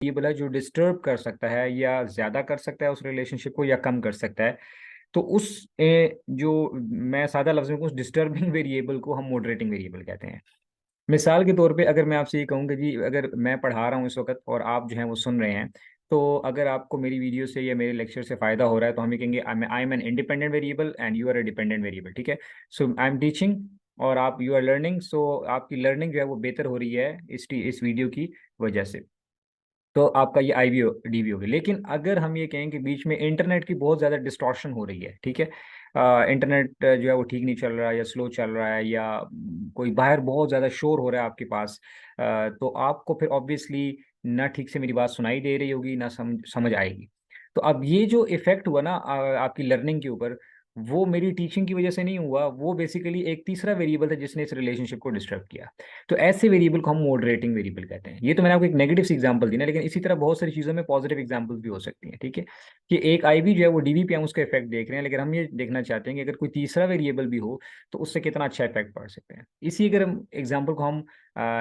Variable है जो disturb कर सकता है या ज्यादा कर सकता है उस रिलेशनशिप को या कम कर सकता है। तो जो मैं सादा लफ्ज में उस डिस्टर्बिंग वेरिएबल को हम मॉडरेटिंग वेरिएबल कहते हैं। मिसाल के तौर पे अगर मैं आपसे ये कहूँ कि जी अगर मैं पढ़ा रहा हूँ इस वक्त और आप जो हैं वो सुन रहे हैं, तो अगर आपको मेरी वीडियो से या मेरे लेक्चर से फायदा हो रहा है तो हम ये कहेंगे I am an independent variable and you are a dependent variable. ठीक है। सो आई एम टीचिंग और आप यू आर लर्निंग। सो आपकी लर्निंग जो है वो बेहतर हो रही है इस वीडियो की वजह से। तो आपका ये आईवी डीवी हो गया। लेकिन अगर हम ये कहें कि बीच में इंटरनेट की बहुत ज़्यादा डिस्टॉर्शन हो रही है, ठीक है, इंटरनेट जो है वो ठीक नहीं चल रहा है या स्लो चल रहा है या कोई बाहर बहुत ज़्यादा शोर हो रहा है आपके पास, तो आपको फिर ऑब्वियसली ना ठीक से मेरी बात सुनाई दे रही होगी ना समझ आएगी। तो अब ये जो इफेक्ट हुआ ना आपकी लर्निंग के ऊपर, वो मेरी टीचिंग की वजह से नहीं हुआ, वो बेसिकली एक तीसरा वेरिएबल था जिसने इस रिलेशनशिप को डिस्टर्ब किया। तो ऐसे वेरिएबल को हम मॉडरेटिंग वेरिएबल कहते हैं। ये तो मैंने आपको एक नेगेटिव सी एग्जांपल दी ना, लेकिन इसी तरह बहुत सारी चीज़ों में पॉजिटिव एग्जांपल्स भी हो सकती हैं। ठीक है, कि एक आईवी जो है वो डीवी पे हम उसका इफेक्ट देख रहे हैं, लेकिन हम ये देखना चाहते हैं कि अगर कोई तीसरा वेरिएबल भी हो तो उससे कितना अच्छा इफेक्ट पड़ सकते हैं। इसी अगर हम एग्जाम्पल को हम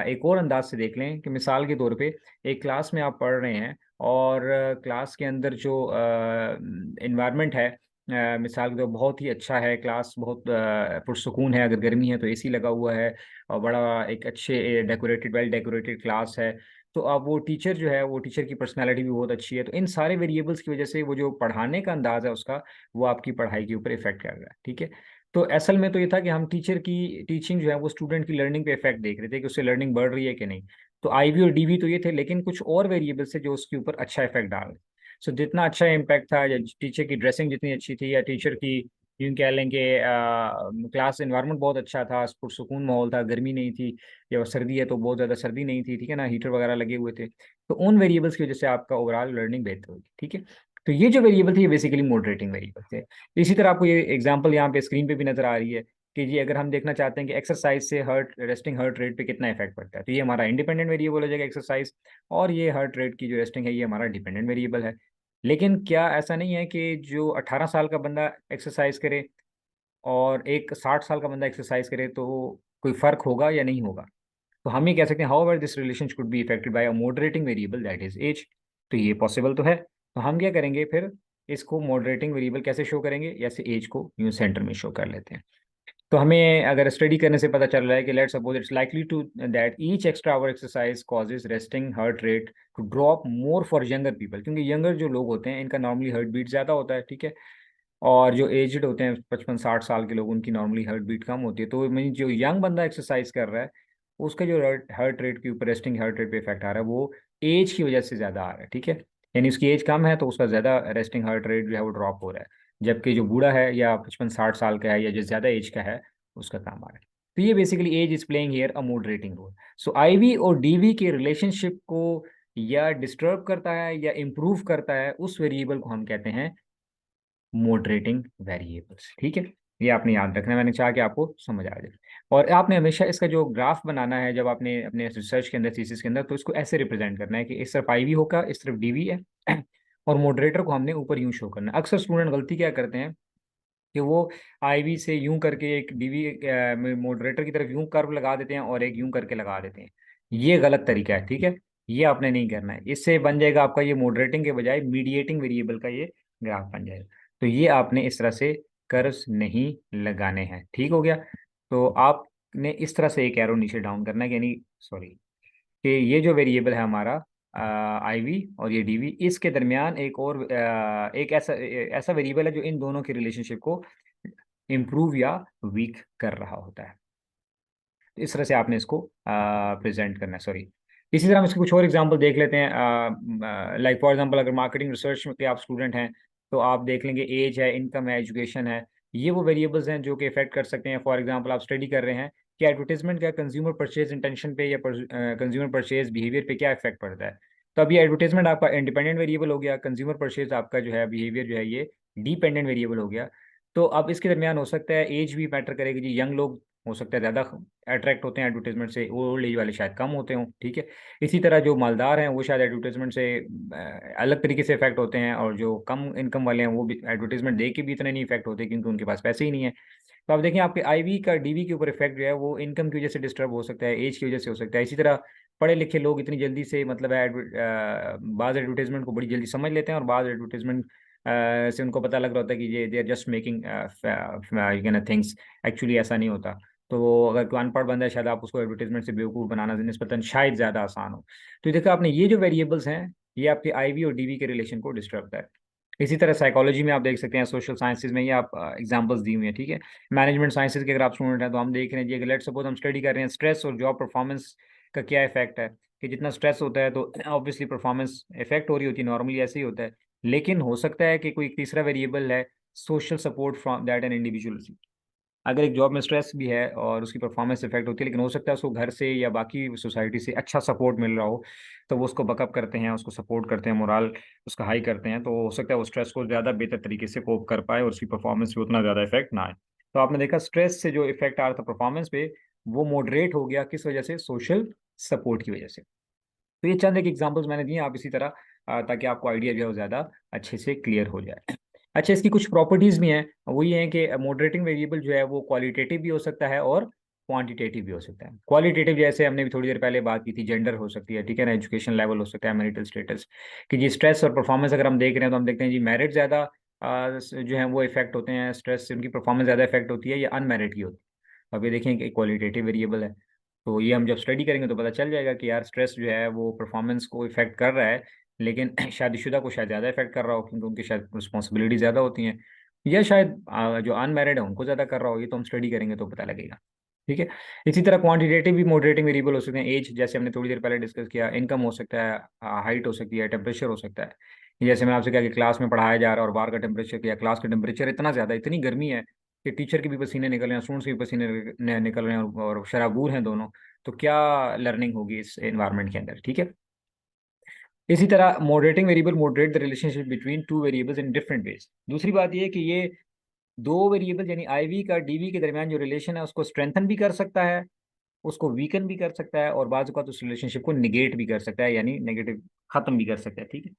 एक और अंदाज से देख लें कि मिसाल के तौर पर एक क्लास में आप पढ़ रहे हैं और क्लास के अंदर जो इन्वायरमेंट है, मिसाल के तौर बहुत ही अच्छा है, क्लास बहुत पुरसुकून है, अगर गर्मी है तो एसी लगा हुआ है और बड़ा एक अच्छे डेकोरेटेड वेल डेकोरेटेड क्लास है। तो अब वो टीचर जो है वो टीचर की पर्सनालिटी भी बहुत अच्छी है। तो इन सारे वेरिएबल्स की वजह से वो जो पढ़ाने का अंदाज है उसका, वो आपकी पढ़ाई के ऊपर इफेक्ट कर रहा है। ठीक है। तो असल में तो ये था कि हम टीचर की टीचिंग जो है वो स्टूडेंट की लर्निंग पे इफेक्ट देख रहे थे कि उससे लर्निंग बढ़ रही है कि नहीं। तो आईवी और डीवी तो ये थे, लेकिन कुछ और वेरिएबल्स है जो उसके ऊपर अच्छा इफेक्ट डाल रहे। सो जितना अच्छा इम्पैक्ट था, या टीचर की ड्रेसिंग जितनी अच्छी थी, या टीचर की यूँ कह लेंगे क्लास एनवायरनमेंट बहुत अच्छा था, पुरसुकून माहौल था, गर्मी नहीं थी, या सर्दी है तो बहुत ज़्यादा सर्दी नहीं थी, ठीक है ना, हीटर वगैरह लगे हुए थे, तो उन वेरिएबल्स की वजह से आपका ओवरऑल लर्निंग बेहतर होगी। ठीक है। तो ये जो वेरिएबल थे ये बेसिकली मॉडरेटिंग वेरिएबल थे। इसी तरह आपको ये एग्जांपल यहाँ पे स्क्रीन पे भी नजर आ रही है कि जी अगर हम देखना चाहते हैं कि एक्सरसाइज से रेस्टिंग हार्ट रेट पे कितना इफेक्ट पड़ता है, तो ये हमारा इंडिपेंडेंट वेरिएबल हो जाएगा एक्सरसाइज, और ये हार्ट रेट की जो रेस्टिंग है ये हमारा डिपेंडेंट वेरिएबल है। लेकिन क्या ऐसा नहीं है कि जो 18 साल का बंदा एक्सरसाइज करे और एक 60 साल का बंदा एक्सरसाइज करे तो कोई फर्क होगा या नहीं होगा? तो हम ये कह सकते हैं however this relation could be affected by a moderating variable that is age. तो ये पॉसिबल तो है। तो हम क्या करेंगे फिर, इसको मॉडरेटिंग वेरिएबल कैसे शो करेंगे, जैसे एज को यूं सेंटर में शो कर लेते हैं। तो हमें अगर स्टडी करने से पता चल रहा है कि let's suppose it's likely to that each extra hour exercise causes resting heart rate to drop more for younger people, क्योंकि यंगर जो लोग होते हैं इनका नॉर्मली हार्ट बीट ज़्यादा होता है। ठीक है। और जो एजड होते हैं 55-60 साल के लोग, उनकी नॉर्मली हार्ट बीट कम होती है। तो मीन जो यंग बंदा एक्सरसाइज कर रहा है उसका जो हार्ट रेट के ऊपर, रेस्टिंग हार्ट रेट पे इफेक्ट आ रहा है, वो एज की वजह से ज़्यादा आ रहा है। ठीक है। यानी उसकी एज कम है तो उसका ज़्यादा रेस्टिंग हार्ट रेट जो है वो ड्रॉप हो रहा है, जबकि जो बूढ़ा है या 55-60 साल का है या जो ज़्यादा एज का है उसका काम आ रहा है। तो ये basically age is playing here a moderating role. So IV और डीवी के रिलेशनशिप को या डिस्टर्ब करता है या इम्प्रूव करता है, उस वेरिएबल को हम कहते हैं मॉडरेटिंग वेरिएबल्स। ठीक है। ये आपने याद रखना है, मैंने चाहा कि आपको समझ आ जाए। और आपने हमेशा इसका जो ग्राफ बनाना है जब आपने अपने रिसर्च के अंदर, थीसिस के अंदर, तो इसको ऐसे रिप्रेजेंट करना है कि इस तरफ आईवी होगा, इस तरफ डीवी है और मॉडरेटर को हमने ऊपर यूं शो करना है। अक्सर स्टूडेंट गलती क्या करते हैं कि वो आईवी से यूं करके एक डीवी मॉडरेटर की तरफ यूं कर्व लगा देते हैं और एक यूं करके लगा देते हैं। ये गलत तरीका है। ठीक है। ये आपने नहीं करना है। इससे बन जाएगा आपका ये मॉडरेटिंग के बजाय मीडिएटिंग वेरिएबल का ये ग्राफ बन जाएगा। तो ये आपने इस तरह से कर्व्स नहीं लगाने हैं। ठीक हो गया। तो आपने इस तरह से एक एरो नीचे डाउन करना है, यानी सॉरी, कि ये जो वेरिएबल है हमारा आईवी और ये डीवी, इसके दरमियान एक और एक ऐसा ऐसा वेरिएबल है जो इन दोनों की रिलेशनशिप को इम्प्रूव या वीक कर रहा होता है। तो इस तरह से आपने इसको प्रेजेंट करना है। सॉरी, इसी तरह हम इसके कुछ और एग्जांपल देख लेते हैं। लाइक फॉर एग्जांपल अगर मार्केटिंग रिसर्च के आप स्टूडेंट हैं तो आप देख लेंगे एज है, इनकम है, एजुकेशन है, ये वो वेरिएबल्स हैं जो कि इफेक्ट कर सकते हैं। फॉर एग्जांपल आप स्टडी कर रहे हैं कि एडवर्टीजमेंट का कंज्यूमर परचेज इंटेंशन पे या कंज्यूमर परचेज बिहेवियर पे क्या इफेक्ट पड़ता है। तो अभी एडवर्टीजमेंट आपका इंडिपेंडेंट वेरिएबल हो गया, कंज्यूमर परचेज आपका जो है बिहेवियर जो है ये डिपेंडेंट वेरिएबल हो गया। तो अब इसके दरमियान हो सकता है एज भी मैटर करेगी जी। यंग लोग हो सकता है ज़्यादा अट्रैक्ट होते हैं एडवर्टीजमेंट से, ओल्ड एज वाले शायद कम होते हों। ठीक है। इसी तरह जो मालदार हैं वो शायद एडवर्टीजमेंट से अलग तरीके से इफेक्ट होते हैं, और जो कम इनकम वाले हैं वो भी एडवर्टीजमेंट देख के भी इतने नहीं इफेक्ट होते क्योंकि उनके पास पैसे ही नहीं है। तो आप देखें आपके आईवी का डीवी के ऊपर इफेक्ट जो है वो इनकम की वजह से डिस्टर्ब हो सकता है, एज की वजह से हो सकता है। इसी तरह पढ़े लिखे लोग इतनी जल्दी से मतलब बाज़ एडवर्टाइजमेंट को बड़ी जल्दी समझ लेते हैं, और बाज़ एडवर्टाइजमेंट से उनको पता लग रहा होता है कि ये they are just making things. Actually ऐसा नहीं होता। तो अगर कोई अनपढ़ बंदा है, शायद आप उसको एडवर्टाइजमेंट से बेवकूफ़ बनाना निस्बतन शायद ज़्यादा आसान हो। तो देखा आपने, ये जो वेरिएबल्स हैं ये आपके आईवी और डीवी के रिलेशन को डिस्टर्ब करता है। इसी तरह साइकोलॉजी में आप देख सकते हैं, सोशल साइंसेज में ये आप एग्जांपल्स दी हुई हैं, ठीक है। मैनेजमेंट साइंसेज के अगर आप स्टूडेंट हैं तो हम देख रहे हैं जी, अगर लेट्स सपोज हम स्टडी कर रहे हैं स्ट्रेस और जॉब परफॉर्मेंस का क्या इफेक्ट है, कि जितना स्ट्रेस होता है तो ऑब्वियसली परफॉर्मेंस इफेक्ट हो रही होती है, नॉर्मली ऐसे ही होता है। लेकिन हो सकता है कि कोई तीसरा वेरिएबल है, social support from that an individual. अगर एक जॉब में स्ट्रेस भी है और उसकी परफॉर्मेंस इफेक्ट होती है, लेकिन हो सकता है उसको घर से या बाकी सोसाइटी से अच्छा सपोर्ट मिल रहा हो, तो वो उसको बकअप करते हैं, उसको सपोर्ट करते हैं, मोरल उसका हाई करते हैं, तो हो सकता है वो स्ट्रेस को ज़्यादा बेहतर तरीके से कोप कर पाए और उसकी परफॉर्मेंस पे उतना ज़्यादा इफेक्ट ना आए। तो आपने देखा स्ट्रेस से जो इफेक्ट आ रहा था परफॉर्मेंस पे, वो मॉडरेट हो गया, किस वजह से? सोशल सपोर्ट की वजह से। तो ये चंद एक एग्जांपल्स मैंने दिए, आप इसी तरह ताकि आपको आइडिया जो है वो ज़्यादा अच्छे से क्लियर हो जाए। अच्छा, इसकी कुछ प्रॉपर्टीज़ भी हैं, वो ये हैं कि मॉडरेटिंग वेरिएबल जो है वो क्वालिटेटिव भी हो सकता है और क्वांटिटेटिव भी हो सकता है। क्वालिटेटिव जैसे हमने भी थोड़ी देर पहले बात की थी, जेंडर हो सकती है, ठीक है ना, एजुकेशन लेवल हो सकता है, मैरिटल स्टेटस, कि जी स्ट्रेस और परफॉर्मेंस अगर हम देख रहे हैं तो हम देखते हैं जी मैरिड ज़्यादा जो है वो इफेक्ट होते हैं, स्ट्रेस से उनकी परफॉर्मेंस ज़्यादा इफेक्ट होती है या अनमैरिड की होती है। अब ये देखें कि क्वालिटेटिव वेरिएबल है, तो ये हम जब स्टडी करेंगे तो पता चल जाएगा कि यार स्ट्रेस जो है वो परफॉर्मेंस को इफेक्ट कर रहा है, लेकिन शादीशुदा को शायद ज़्यादा इफेक्ट कर रहा हो क्योंकि उनकी शायद रिस्पॉन्सिबिलिटी ज़्यादा होती हैं, या शायद जो अनमैरिड है उनको ज़्यादा कर रहा हो। ये तो हम स्टडी करेंगे तो पता लगेगा, ठीक है। इसी तरह क्वांटिटेटिव भी मॉडरेटिंग वेरिएबल हो सकते हैं। एज, जैसे हमने थोड़ी देर पहले डिस्कस किया, इनकम हो सकता है, हाइट हो सकती है, टेम्परेचर हो सकता है। जैसे मैं आपसे कहा कि क्लास में पढ़ाया जा रहा है और बाहर का टेम्परेचर या क्लास का टेम्परेचर इतना ज़्यादा, इतनी गर्मी है कि टीचर के भी पसीने निकल रहे हैं, स्टूडेंट्स के भी पसीने निकल रहे हैं, और शराबूर हैं दोनों, तो क्या लर्निंग होगी इस एनवायरनमेंट के अंदर, ठीक है। इसी तरह moderating variable moderate the relationship between two variables in different ways. दूसरी बात यह है कि ये दो वेरिएबल यानी आईवी का डीवी के दरमियान जो रिलेशन है उसको स्ट्रेंथन भी कर सकता है, उसको वीकन भी कर सकता है, और बाज़ औक़ात उस रिलेशनशिप को निगेट भी कर सकता है, यानी नेगेटिव खत्म भी कर सकता है, ठीक है।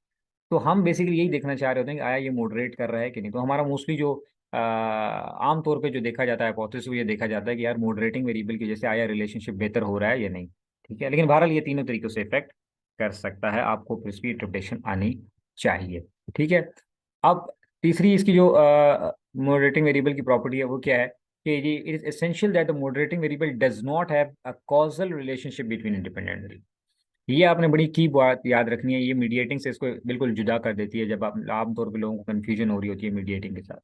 तो हम बेसिकली यही देखना चाह रहे होते हैं कि आया ये मॉडरेट कर रहा है कि नहीं। तो हमारा मोस्टली जो आम तौर पे जो देखा जाता है हाइपोथेसिस, वो ये देखा जाता है कि यार मॉडरेटिंग वेरिएबल की वजह से आया रिलेशनशिप बेहतर हो रहा है या नहीं, ठीक है। लेकिन बहरहाल ये तीनों तरीकों से इफेक्ट कर सकता है, आपको फिर इसकी इंटरप्रिटेशन आनी चाहिए, ठीक है। अब तीसरी इसकी जो मॉडरेटिंग वेरिएबल की प्रॉपर्टी है वो क्या है, कि ये it is essential that the moderating variable does not have a causal relationship between independent variable. ये आपने बड़ी की बात याद रखनी है, ये मीडिएटिंग से इसको बिल्कुल जुदा कर देती है, जब आप आमतौर पर लोगों को कन्फ्यूजन हो रही होती है मीडिएटिंग के साथ।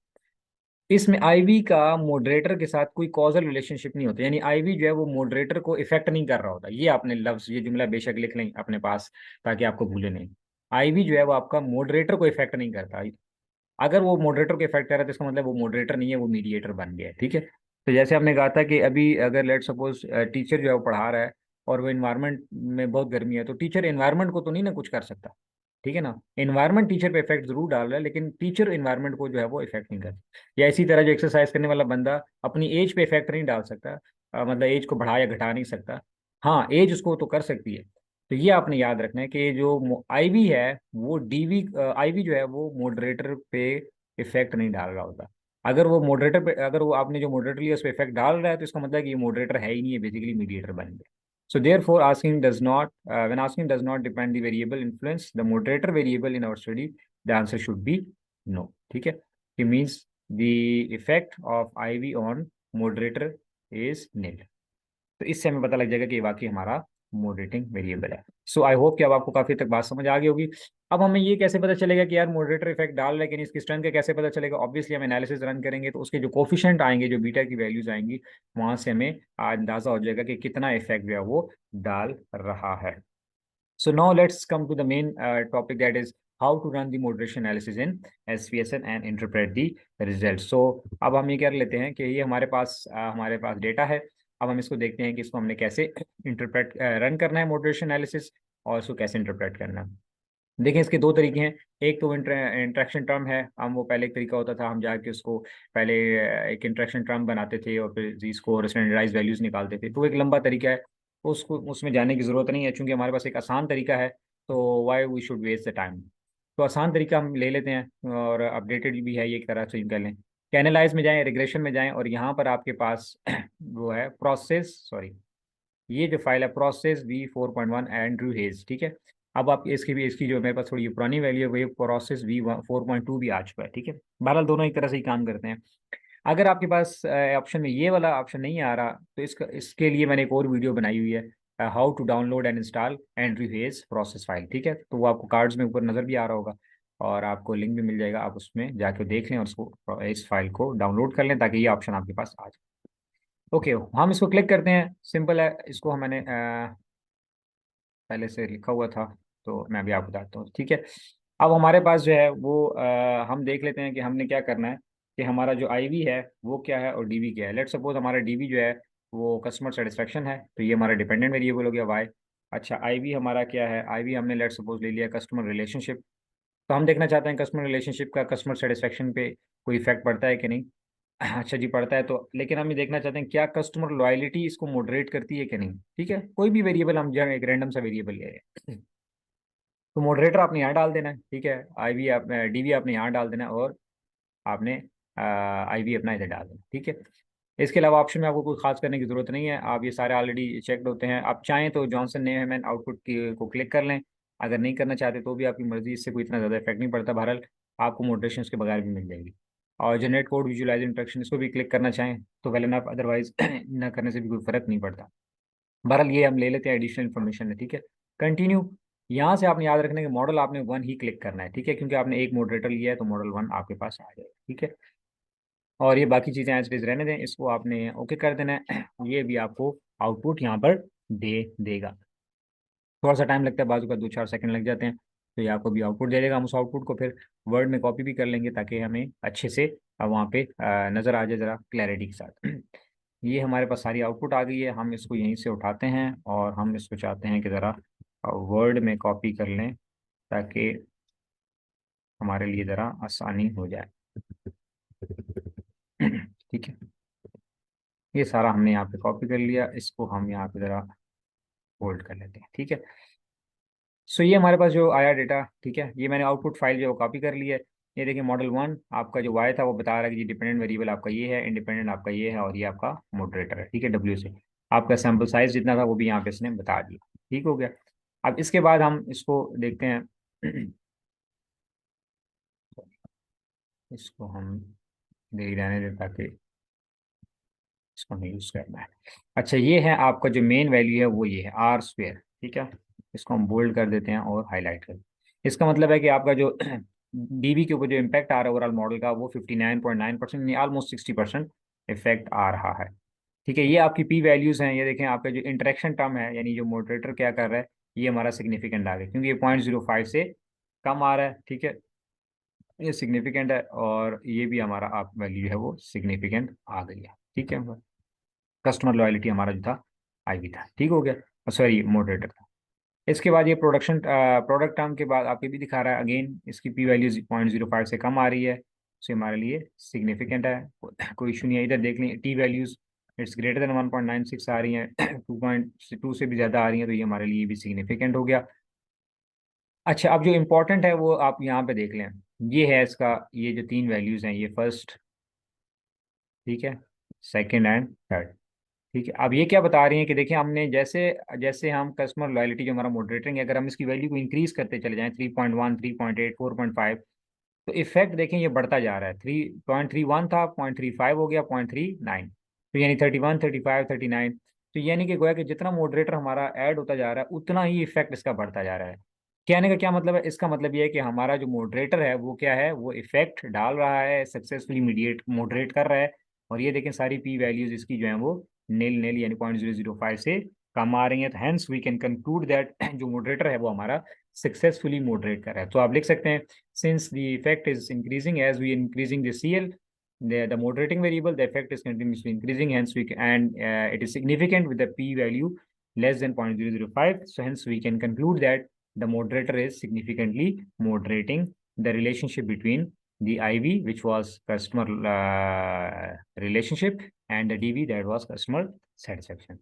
इसमें आईवी का मॉडरेटर के साथ कोई कॉजल रिलेशनशिप नहीं होता, यानी आईवी जो है वो मॉडरेटर को इफेक्ट नहीं कर रहा होता। ये आपने लफ्ज, ये जुमला बेशक लिख लें अपने पास ताकि आपको भूले नहीं। आईवी जो है वो आपका मॉडरेटर को इफेक्ट नहीं करता। अगर वो मॉडरेटर को इफेक्ट कर रहा है तो इसका मतलब वो मॉडरेटर नहीं है, वो मीडिएटर बन गया है, ठीक है। तो जैसे हमने कहा था कि अभी अगर लेट सपोज टीचर जो है वो पढ़ा रहा है और वो इन्वायरमेंट में बहुत गर्मी है, तो टीचर इन्वायरमेंट को तो नहीं ना कुछ कर सकता, ठीक है ना। इन्वायरमेंट टीचर पे इफेक्ट जरूर डाल रहा है, लेकिन टीचर इन्वायरमेंट को जो है वो इफेक्ट नहीं करता। या इसी तरह जो एक्सरसाइज करने वाला बंदा अपनी एज पे इफेक्ट नहीं डाल सकता, मतलब एज को बढ़ा या घटा नहीं सकता। हाँ, एज उसको तो कर सकती है। तो ये आपने याद रखना है कि जो आईवी है वो डीवी, आईवी जो है वो मॉडरेटर पे इफेक्ट नहीं डाल रहा होता। अगर वो मॉडरेटर पे, अगर वो आपने जो मॉडरेटर लिया उस पर इफेक्ट डाल रहा है, तो इसका मतलब है कि ये मॉडरेटर है ही नहीं है, बेसिकली मीडिएटर बन गया। So therefore, asking does not, when asking does not depend the variable influence the moderator variable in our study, the answer should be no. ठीक है? It means the effect of IV on moderator is nil. तो इससे हमें पता लग जाएगा कि ये वाकई हमारा मॉडरेटिंग वेरिएबल है। सो आई होप कि अब आपको काफी तक बात समझ आ गई होगी। अब हमें ये कैसे पता चलेगा कि यार मॉडरेटर इफेक्ट डाल रहा है कि नहीं, इसकी स्ट्रेंथ का कैसे पता चलेगा? ऑब्वियसली हम एनालिसिस रन करेंगे तो उसके जो कोफिशिएंट आएंगे, जो बीटा की वैल्यूज आएंगी, वहां से हमें अंदाजा हो जाएगा कि कितना इफेक्ट जो है वो डाल रहा है। So now let's come to the main topic, that is how to run the moderation analysis in SPSS and interpret the results. So अब हम ये कर लेते हैं कि ये हमारे पास डेटा है। अब हम इसको देखते हैं कि इसको हमने कैसे इंटरप्रेट रन करना है मॉडरेशन एनालिसिस, और इसको कैसे इंटरप्रेट करना है। देखें, इसके दो तरीके हैं। एक तो इंट्रैक्शन टर्म है, हम वो पहले एक तरीका होता था, हम जाके उसको पहले एक इंट्रैक्शन टर्म बनाते थे और फिर जी स्कोर स्टैंडर्डाइज वैल्यूज निकालते थे, तो एक लंबा तरीका है, उसको उसमें जाने की ज़रूरत नहीं है, चूंकि हमारे पास एक आसान तरीका है। तो why we should waste the time. तो आसान तरीका हम ले लेते हैं और अपडेटेड भी है ये, एक तरह से कह लें कि एनालाइज में जाएं, रिग्रेशन में जाएं, और यहाँ पर आपके पास वो है प्रोसेस, सॉरी, ये जो फाइल है प्रोसेस V4.1 एंड्रू हेज, ठीक है। अब आप इसकी जो मेरे पास थोड़ी पुरानी वैल्यू है वो प्रोसेस V4.2 भी आ चुका है, ठीक है। बहरहाल दोनों एक तरह से ही काम करते हैं। अगर आपके पास ऑप्शन में ये वाला ऑप्शन नहीं आ रहा तो इसके लिए मैंने एक और वीडियो बनाई हुई है, how to download and install Andrew Hayes process file, ठीक है। तो वो आपको कार्ड्स में ऊपर नज़र भी आ रहा होगा और आपको लिंक भी मिल जाएगा, आप उसमें जाके देख लें और उसको इस फाइल को डाउनलोड कर लें ताकि ये ऑप्शन आपके पास आ जाए। ओके, हम इसको क्लिक करते हैं, सिंपल है। इसको मैंने पहले से लिखा हुआ था तो मैं भी आपको बताता हूँ, ठीक है। अब हमारे पास जो है वो हम देख लेते हैं कि हमने क्या करना है, कि हमारा जो आईवी है वो क्या है और डीवी क्या है। लेट्स सपोज हमारा डीवी जो है वो कस्टमर सेटिस्फेक्शन है, तो ये हमारा डिपेंडेंट वेरिएबल हो गया वाई। अच्छा, आईवी हमारा क्या है, आईवी हमने लेट्स सपोज ले लिया कस्टमर रिलेशनशिप। तो हम देखना चाहते हैं कस्टमर रिलेशनशिप का कस्टमर सेटिस्फेक्शन पे कोई इफेक्ट पड़ता है कि नहीं। अच्छा जी, पड़ता है तो, लेकिन हम ये देखना चाहते हैं क्या कस्टमर लॉयलिटी इसको मॉडरेट करती है कि नहीं, ठीक है। कोई भी वेरिएबल हम जो एक रैंडम सा वेरिएबल ले रहे हैं, तो मॉडरेटर आपने यहाँ डाल देना है, ठीक है। आईवी आप डीवी आपने यहाँ डाल देना है और आपने आईवी अपना इधर डाल देना, ठीक है। इसके अलावा ऑप्शन में आपको कोई खास करने की जरूरत नहीं है, आप ये सारे ऑलरेडी चेकड होते हैं। आप चाहें तो जॉनसन नेम आउटपुट को क्लिक कर लें, अगर नहीं करना चाहते तो भी आपकी मर्जी, इससे कोई इतना ज़्यादा इफेक्ट नहीं पड़ता। बहरहाल आपको मोडरेशन के बगैर भी मिल जाएगी। और जनरेट कोड विजुअलाइज इंस्ट्रक्शन, इसको भी क्लिक करना चाहें तो वेल एनफ, अदरवाइज ना करने से भी कोई फर्क नहीं पड़ता। बहरहाल ये हम ले लेते हैं, एडिशनल इन्फॉर्मेशन है, ठीक है। कंटिन्यू। यहाँ से आपने याद रखने के मॉडल आपने वन ही क्लिक करना है, ठीक है, क्योंकि आपने एक मॉडरेटर लिया है तो मॉडल वन आपके पास आ जाएगा, ठीक है। और ये बाकी चीज़ें एज इट इज रहने दें, इसको आपने ओके कर देना है। ये भी आपको आउटपुट यहाँ पर दे देगा। थोड़ा सा टाइम लगता है, बाजू का 2-4 सेकंड लग जाते हैं, तो ये आपको भी आउटपुट दे देगा। हम उस आउटपुट को फिर वर्ड में कॉपी भी कर लेंगे ताकि हमें अच्छे से वहाँ पे नज़र आ जाए ज़रा क्लैरिटी के साथ। ये हमारे पास सारी आउटपुट आ गई है, हम इसको यहीं से उठाते हैं और हम इसको चाहते हैं कि ज़रा वर्ड में कॉपी कर लें ताकि हमारे लिए ज़रा आसानी हो जाए। ठीक है, ये सारा हमने यहाँ पे कॉपी कर लिया, इसको हम यहाँ पे ज़रा होल्ड कर लेते हैं, ठीक है। सो ये हमारे पास जो आया डेटा, ठीक है, ये मैंने आउटपुट फाइल जो है वो कॉपी कर ली है। ये देखिए मॉडल वन आपका जो वाई था वो बता रहा है कि जी डिपेंडेंट वेरिएबल आपका ये है, इंडिपेंडेंट आपका ये है और ये आपका मॉडरेटर है, ठीक है, डब्ल्यू से। आपका सैम्पल साइज जितना था वो भी यहाँ पे इसने बता दिया, ठीक हो गया। अब इसके बाद हम इसको देखते हैं। इसको हम दे रहने दें ताकि इसको हमें यूज़ करना है। अच्छा, ये है आपका जो मेन वैल्यू है वो ये है आर स्क्वेयर, ठीक है। इसको हम बोल्ड कर देते हैं और हाईलाइट कर देते हैं। इसका मतलब है कि आपका जो डीबी के ऊपर जो इम्पैक्ट आ रहा है ओवरऑल मॉडल का वो 59.9% यानी ऑलमोस्ट 60% इफेक्ट आ रहा है, ठीक है। ये आपकी पी वैल्यूज़ हैं, ये देखें आपका जो इंटरेक्शन टर्म है यानी जो मॉडरेटर क्या कर रहा है, ये हमारा सिग्निफिकेंट आ गया क्योंकि ये 0.05 से कम आ रहा है, ठीक है। ये सिग्निफिकेंट है और ये भी हमारा आप वैल्यू है वो सिग्निफिकेंट आ गई है, ठीक है। कस्टमर लॉयलिटी हमारा जो था आईवी था, ठीक हो गया, सॉरी मॉडरेटर था। इसके बाद ये प्रोडक्ट टर्म के बाद आपके भी दिखा रहा है, अगेन इसकी पी वैल्यू 0.05 से कम आ रही है, तो हमारे लिए सिग्निफिकेंट है, कोई इशू नहीं है। इधर देख लें T values it's greater than 1.96 आ रही हैं, 2.2 से भी ज़्यादा आ रही हैं, तो ये हमारे लिए भी सिग्निफिकेंट हो गया। अच्छा, अब जो इम्पोर्टेंट है वो आप यहाँ पे देख लें, ये है इसका, ये जो तीन वैल्यूज़ हैं ये फर्स्ट, ठीक है, सेकेंड एंड थर्ड, ठीक है। अब ये क्या बता रही हैं कि देखिए हमने जैसे जैसे हम कस्टमर लॉयलिटी जो हमारा मॉडरेटिंग है, अगर हम इसकी वैल्यू को इंक्रीज करते चले जाएं 3.1 3.8 4.5, तो इफेक्ट देखें ये बढ़ता जा रहा है। 3.31 था, 0.35 हो गया, 0.39, तो यानी 31 35 39। तो यानी कि गोया कि जितना मॉडरेटर हमारा ऐड होता जा रहा है उतना ही इफेक्ट इसका बढ़ता जा रहा है। कहने का क्या मतलब है, इसका मतलब ये है कि हमारा जो मॉडरेटर है वो क्या है, वो इफेक्ट डाल रहा है, सक्सेसफुली मीडिएट मॉडरेट कर रहा है। और ये देखें सारी पी वैल्यूज इसकी जो है वो नील नील यानी 0.005 से कम आ रही हैं, तो hence we can conclude that जो मॉडरेटर है वो हमारा सक्सेसफुली मॉडरेट कर रहा है। तो आप लिख सकते हैं since the effect is increasing as we increasing the CL, the moderating variable, the effect is continuously increasing, hence we can, and it is significant with the p value less than 0.005. So hence we can conclude that the moderator is significantly moderating the relationship between the IV, which was customer relationship, and the DV, that was customer satisfaction.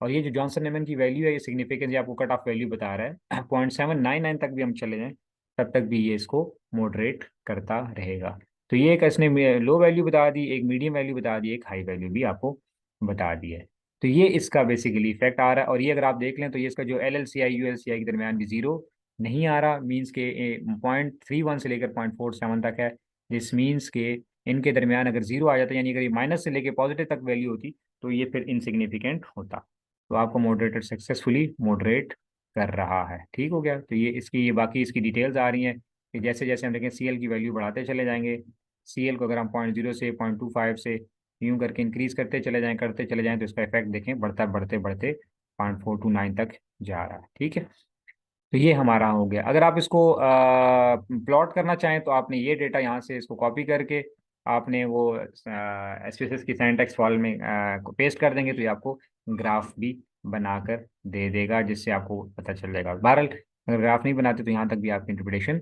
और ये जो Johnson Neyman की value है ये significance, ये आपको cut off value बता रहा है। 0.799 तक भी हम चले जाएं तब तक भी ये इसको मॉडरेट करता रहेगा। तो ये एक इसने लो वैल्यू बता दी, एक मीडियम वैल्यू बता दी, एक हाई वैल्यू भी आपको बता दी है। तो ये इसका बेसिकली इफेक्ट आ रहा है। और ये अगर आप देख लें तो ये इसका जो LLCI ULCI के दरमियान भी जीरो नहीं आ रहा, मीन्स के 0.31 से लेकर 0.47 तक है। दिस मीन्स के इनके दरमियान अगर जीरो आ जाता, यानी अगर ये माइनस से लेकर पॉजिटिव तक वैल्यू होती, तो ये फिर इनसिग्निफिकेंट होता। तो आपका मॉडरेटर सक्सेसफुली मॉडरेट कर रहा है। ठीक हो गया। तो ये बाकी इसकी डिटेल्स आ रही हैं कि जैसे जैसे हम देखें CL की वैल्यू बढ़ाते चले जाएंगे। CL को अगर हम 0.0 से 0.25 से यूं करके इंक्रीज करते चले जाएं तो इसका इफेक्ट देखें बढ़ता बढ़ते बढ़ते 0.429 तक जा रहा है। ठीक है। तो ये हमारा हो गया। अगर आप इसको प्लॉट करना चाहें तो आपने ये डेटा यहाँ से इसको कॉपी करके आपने वो SPSS की सिंटैक्स फाइल में पेस्ट कर देंगे, तो ये आपको ग्राफ भी बनाकर दे देगा, जिससे आपको पता चल जाएगा। बहरहाल अगर ग्राफ नहीं बनाते तो यहाँ तक भी आपकी इंटरप्रिटेशन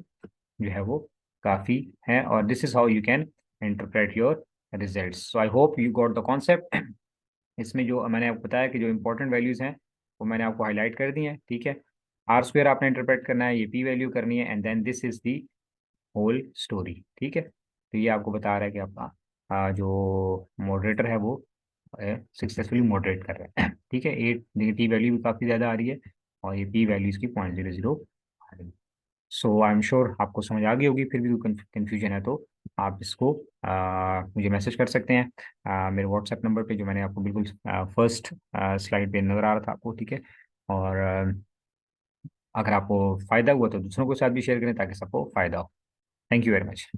जो है वो काफ़ी है। और this is how you can interpret your results. So I hope you got the concept. इसमें जो मैंने आपको बताया कि जो इंपॉर्टेंट वैल्यूज़ हैं वो मैंने आपको हाईलाइट कर दी हैं। ठीक है। आर स्क्वायर आपने इंटरप्रेट करना है, ये पी वैल्यू करनी है, and then this is the whole story. ठीक है। तो ये आपको बता रहा है कि आपका जो मॉडरेटर है वो सक्सेसफुली मॉडरेट कर रहा है। ठीक है। एट देखिए टी वैल्यू भी काफ़ी ज़्यादा आ रही है और ये पी वैल्यू इसकी 0.00 आ रही है। सो आई एम श्योर आपको समझ आ गई होगी। फिर भी कोई कन्फ्यूजन है तो आप इसको मुझे मैसेज कर सकते हैं मेरे व्हाट्सएप नंबर पे, जो मैंने आपको बिल्कुल फर्स्ट स्लाइड पे नज़र आ रहा था आपको। ठीक है। और अगर आपको फ़ायदा हुआ तो दूसरों के साथ भी शेयर करें ताकि सबको फ़ायदा हो। Thank you very much.